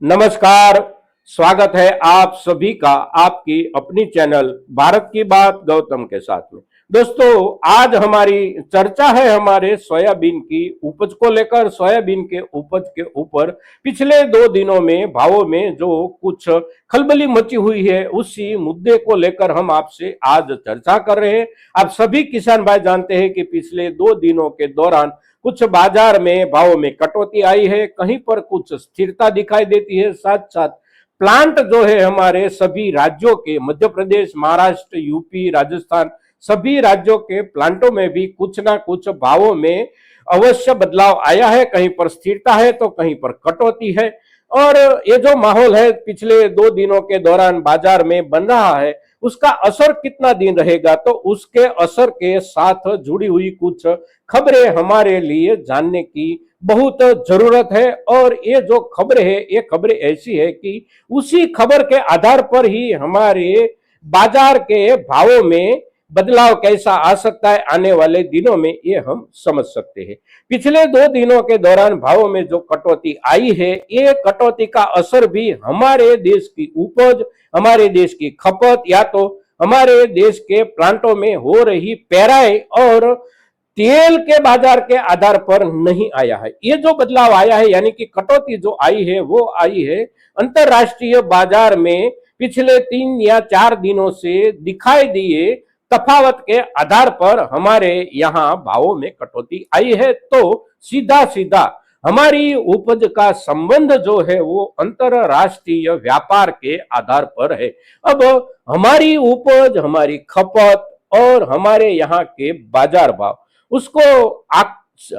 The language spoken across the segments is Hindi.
नमस्कार। स्वागत है आप सभी का आपकी अपनी चैनल भारत की बात गौतम के साथ में। दोस्तों, आज हमारी चर्चा है हमारे सोयाबीन की उपज को लेकर। सोयाबीन के उपज के ऊपर पिछले 2 दिनों में भावों में जो कुछ खलबली मची हुई है, उसी मुद्दे को लेकर हम आपसे आज चर्चा कर रहे हैं। आप सभी किसान भाई जानते हैं कि पिछले 2 दिनों के दौरान कुछ बाजार में भावों में कटौती आई है, कहीं पर कुछ स्थिरता दिखाई देती है। साथ साथ प्लांट जो है हमारे सभी राज्यों के, मध्य प्रदेश, महाराष्ट्र, यूपी, राजस्थान, सभी राज्यों के प्लांटों में भी कुछ ना कुछ भावों में अवश्य बदलाव आया है। कहीं पर स्थिरता है तो कहीं पर कटौती है। और ये जो माहौल है पिछले 2 दिनों के दौरान बाजार में बन रहा है, उसका असर कितना दिन रहेगा, तो उसके असर के साथ जुड़ी हुई कुछ खबरें हमारे लिए जानने की बहुत जरूरत है। और ये जो खबरें है, ये खबरें ऐसी है कि उसी खबर के आधार पर ही हमारे बाजार के भावों में बदलाव कैसा आ सकता है आने वाले दिनों में, ये हम समझ सकते हैं। पिछले 2 दिनों के दौरान भावों में जो कटौती आई है, ये कटौती का असर भी हमारे देश की उपज, हमारे देश की खपत या तो हमारे देश के प्लांटों में हो रही पेराई और तेल के बाजार के आधार पर नहीं आया है। ये जो बदलाव आया है, यानी कि कटौती जो आई है, वो आई है अंतरराष्ट्रीय बाजार में पिछले 3 या 4 दिनों से दिखाई दिए तफावत के आधार पर हमारे यहाँ भावों में कटौती आई है। तो सीधा सीधा हमारी उपज का संबंध जो है वो अंतरराष्ट्रीय व्यापार के आधार पर है। अब हमारी उपज, हमारी खपत और हमारे यहाँ के बाजार भाव, उसको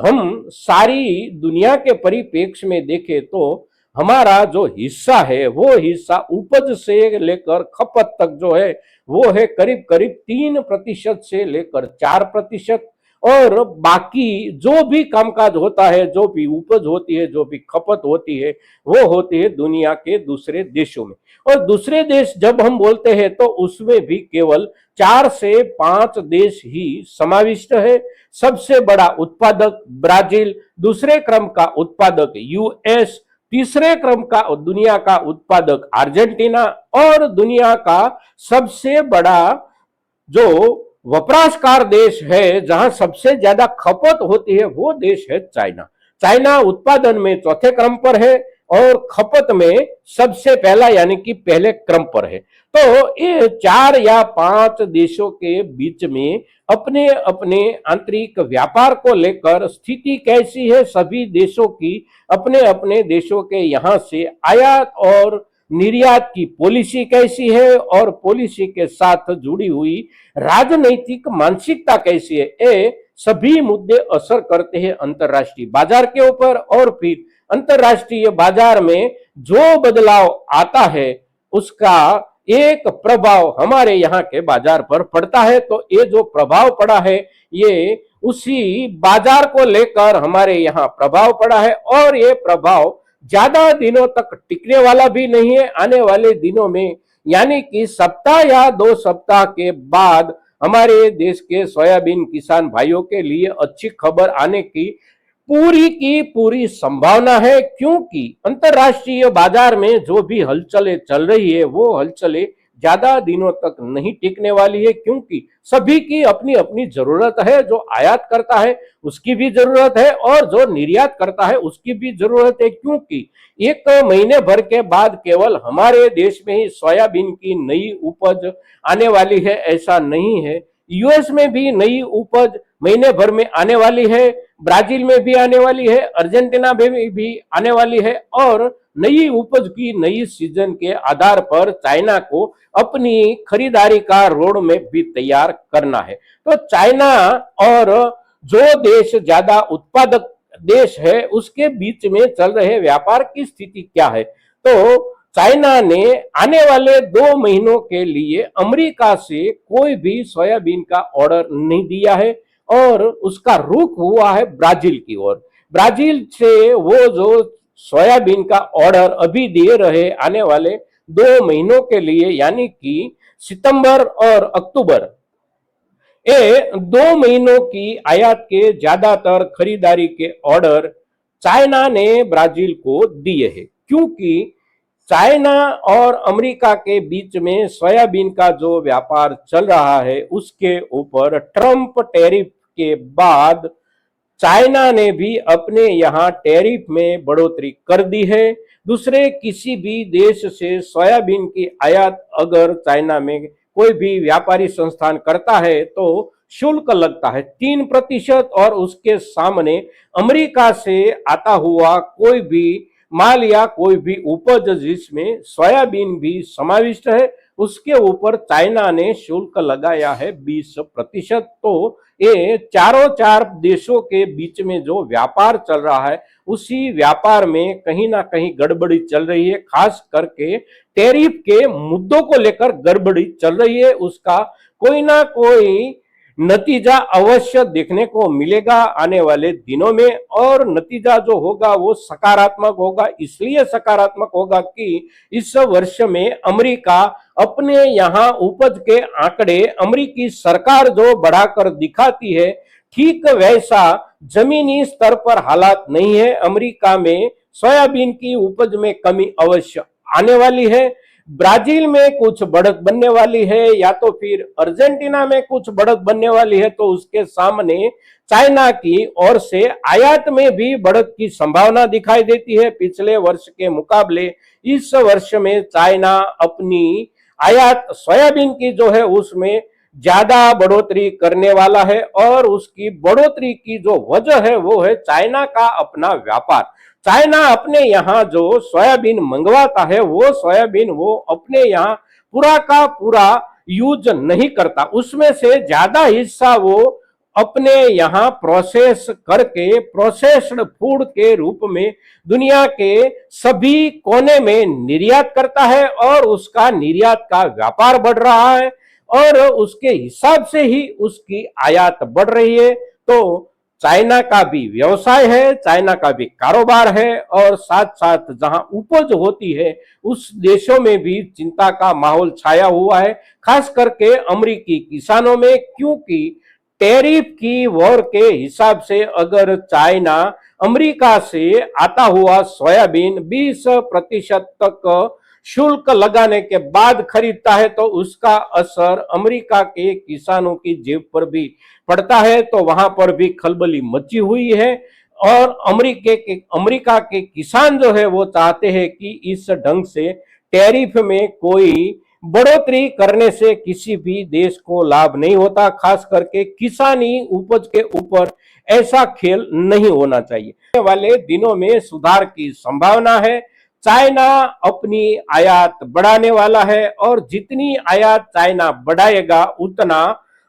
हम सारी दुनिया के परिप्रेक्ष्य में देखें तो हमारा जो हिस्सा है, वो हिस्सा उपज से लेकर खपत तक जो है वो है करीब करीब 3% से लेकर 4%। और बाकी जो भी कामकाज होता है, जो भी उपज होती है, जो भी खपत होती है, वो होती है दुनिया के दूसरे देशों में। और दूसरे देश जब हम बोलते हैं तो उसमें भी केवल 4 से 5 देश ही समाविष्ट है। सबसे बड़ा उत्पादक ब्राजील, दूसरे क्रम का उत्पादक यूएस, तीसरे क्रम का दुनिया का उत्पादक अर्जेंटीना, और दुनिया का सबसे बड़ा जो वपराशकार देश है, जहां सबसे ज्यादा खपत होती है, वो देश है चाइना। चाइना उत्पादन में चौथे क्रम पर है और खपत में सबसे पहला यानी कि पहले क्रम पर है। तो ये 4 या 5 देशों के बीच में अपने अपने आंतरिक व्यापार को लेकर स्थिति कैसी है, सभी देशों की अपने अपने देशों के यहाँ से आयात और निर्यात की पॉलिसी कैसी है और पॉलिसी के साथ जुड़ी हुई राजनीतिक मानसिकता कैसी है, ये सभी मुद्दे असर करते हैं अंतरराष्ट्रीय बाजार के ऊपर। और फिर अंतरराष्ट्रीय बाजार में जो बदलाव आता है, उसका एक प्रभाव हमारे यहाँ के बाजार पर पड़ता है। तो ये जो प्रभाव पड़ा है, ये उसी बाजार को लेकर हमारे यहाँ प्रभाव पड़ा है। और ये प्रभाव ज्यादा दिनों तक टिकने वाला भी नहीं है। आने वाले दिनों में, यानी कि सप्ताह या 2 सप्ताह के बाद, हमारे देश के सोयाबीन किसान भाइयों के लिए अच्छी खबर आने की पूरी संभावना है। क्योंकि अंतरराष्ट्रीय बाजार में जो भी हलचलें चल रही है, वो हलचलें ज्यादा दिनों तक नहीं टिकने वाली है। क्योंकि सभी की अपनी अपनी जरूरत है। जो आयात करता है उसकी भी जरूरत है और जो निर्यात करता है उसकी भी जरूरत है। क्योंकि 1 महीने भर के बाद केवल हमारे देश में ही सोयाबीन की नई उपज आने वाली है, ऐसा नहीं है। यूएस में भी नई उपज महीने भर में आने वाली है, ब्राजील में भी आने वाली है, अर्जेंटीना में भी आने वाली है। और नई उपज की नई सीजन के आधार पर चाइना को अपनी खरीदारी का रोड मैप भी तैयार करना है। तो चाइना और जो देश ज्यादा उत्पादक देश है, उसके बीच में चल रहे व्यापार की स्थिति क्या है। तो चाइना ने आने वाले 2 महीनों के लिए अमेरिका से कोई भी सोयाबीन का ऑर्डर नहीं दिया है और उसका रुख हुआ है ब्राजील की ओर। ब्राजील से वो जो सोयाबीन का ऑर्डर अभी दिए रहे आने वाले 2 महीनों के लिए, यानी कि सितंबर और अक्टूबर, ये 2 महीनों की आयात के ज्यादातर खरीदारी के ऑर्डर चाइना ने ब्राजील को दिए हैं। क्योंकि चाइना और अमेरिका के बीच में सोयाबीन का जो व्यापार चल रहा है उसके ऊपर ट्रंप टैरिफ के बाद चाइना ने भी अपने यहाँ टैरिफ में बढ़ोतरी कर दी है। दूसरे किसी भी देश से सोयाबीन की आयात अगर चाइना में कोई भी व्यापारी संस्थान करता है तो शुल्क लगता है 3%, और उसके सामने अमेरिका से आता हुआ कोई भी माल या कोई भी उपज जिसमें सोयाबीन भी समाविष्ट है उसके ऊपर चाइना ने शुल्क लगाया है 20%। तो ये चार देशों के बीच में जो व्यापार चल रहा है उसी व्यापार में कहीं ना कहीं गड़बड़ी चल रही है, खास करके टैरिफ के मुद्दों को लेकर गड़बड़ी चल रही है। उसका कोई ना कोई नतीजा अवश्य देखने को मिलेगा आने वाले दिनों में, और नतीजा जो होगा वो सकारात्मक होगा। इसलिए सकारात्मक होगा कि इस वर्ष में अमेरिका अपने यहाँ उपज के आंकड़े अमेरिकी सरकार जो बढ़ाकर दिखाती है ठीक वैसा जमीनी स्तर पर हालात नहीं है। अमेरिका में सोयाबीन की उपज में कमी अवश्य आने वाली है, ब्राजील में कुछ बढ़त बनने वाली है, या तो फिर अर्जेंटीना में कुछ बढ़त बनने वाली है, तो उसके सामने चाइना की ओर से आयात में भी बढ़त की संभावना दिखाई देती है। पिछले वर्ष के मुकाबले इस वर्ष में चाइना अपनी आयात सोयाबीन की जो है उसमें ज्यादा बढ़ोतरी करने वाला है, और उसकी बढ़ोतरी की जो वजह है वो है चाइना का अपना व्यापार। चाइना अपने यहाँ जो सोयाबीन मंगवाता है वो सोयाबीन वो अपने यहाँ पूरा का पूरा यूज नहीं करता, उसमें से ज्यादा हिस्सा वो अपने यहाँ प्रोसेस करके प्रोसेस्ड फूड के रूप में दुनिया के सभी कोने में निर्यात करता है, और उसका निर्यात का व्यापार बढ़ रहा है और उसके हिसाब से ही उसकी आयात बढ़ रही है। तो चाइना का भी व्यवसाय है, चाइना का भी कारोबार है, और साथ साथ जहां उपज होती है उस देशों में भी चिंता का माहौल छाया हुआ है, खास करके अमेरिकी किसानों में। क्योंकि टैरिफ की वॉर के हिसाब से अगर चाइना अमेरिका से आता हुआ सोयाबीन 20% तक शुल्क लगाने के बाद खरीदता है तो उसका असर अमेरिका के किसानों की जेब पर भी पड़ता है। तो वहां पर भी खलबली मची हुई है, और अमेरिका के किसान जो है वो चाहते हैं कि इस ढंग से टैरिफ में कोई बढ़ोतरी करने से किसी भी देश को लाभ नहीं होता, खास करके किसानी उपज के ऊपर ऐसा खेल नहीं होना चाहिए। आने वाले दिनों में सुधार की संभावना है। चाइना अपनी आयात बढ़ाने वाला है, और जितनी आयात चाइना बढ़ाएगा उतना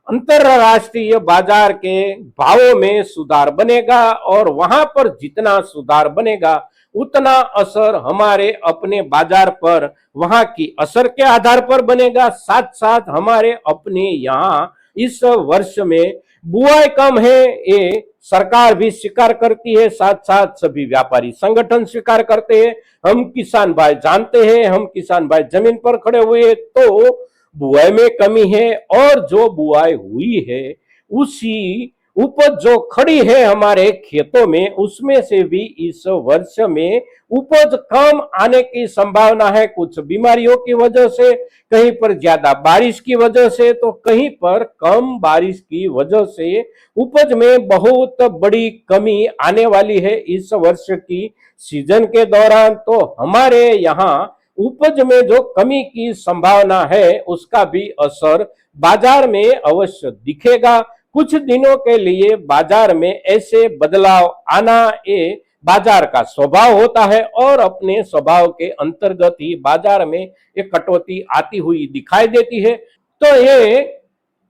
अंतरराष्ट्रीय बाजार के भावों में सुधार बनेगा, और वहां पर जितना सुधार बनेगा उतना असर हमारे अपने बाजार पर वहां की असर के आधार पर बनेगा। साथ साथ हमारे अपने यहाँ इस वर्ष में बुआई कम है, ये सरकार भी स्वीकार करती है, साथ साथ सभी व्यापारी संगठन स्वीकार करते हैं। हम किसान भाई जानते हैं, हम किसान भाई जमीन पर खड़े हुए, तो बुआई में कमी है, और जो बुआई हुई है उसी उपज जो खड़ी है हमारे खेतों में उसमें से भी इस वर्ष में उपज कम आने की संभावना है, कुछ बीमारियों की वजह से, कहीं पर ज्यादा बारिश की वजह से, तो कहीं पर कम बारिश की वजह से उपज में बहुत बड़ी कमी आने वाली है इस वर्ष की सीजन के दौरान। तो हमारे यहाँ उपज में जो कमी की संभावना है उसका भी असर बाजार में अवश्य दिखेगा। कुछ दिनों के लिए बाजार में ऐसे बदलाव आना ये बाजार का स्वभाव होता है, और अपने स्वभाव के अंतर्गत ही बाजार में ये कटौती आती हुई दिखाई देती है। तो ये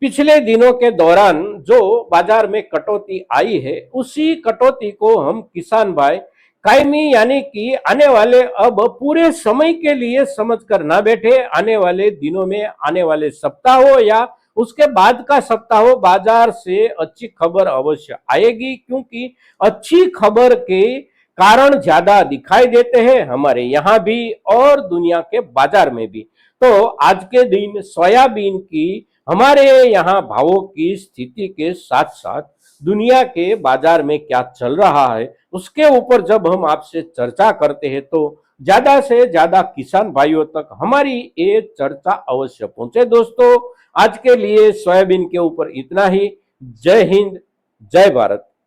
पिछले दिनों के दौरान जो बाजार में कटौती आई है उसी कटौती को हम किसान भाई कायमी यानी कि आने वाले अब पूरे समय के लिए समझ कर ना बैठे, आने वाले दिनों में, आने वाले सप्ताह हो या उसके बाद का सप्ताह हो, बाजार से अच्छी खबर अवश्य आएगी, क्योंकि अच्छी खबर के कारण ज्यादा दिखाई देते हैं हमारे यहाँ भी और दुनिया के बाजार में भी। तो आज के दिन सोयाबीन की हमारे यहाँ भावों की स्थिति के साथ साथ दुनिया के बाजार में क्या चल रहा है उसके ऊपर जब हम आपसे चर्चा करते हैं तो ज्यादा से ज्यादा किसान भाइयों तक हमारी ये चर्चा अवश्य पहुंचे। दोस्तों आज के लिए सोयाबीन के ऊपर इतना ही। जय हिंद, जय भारत।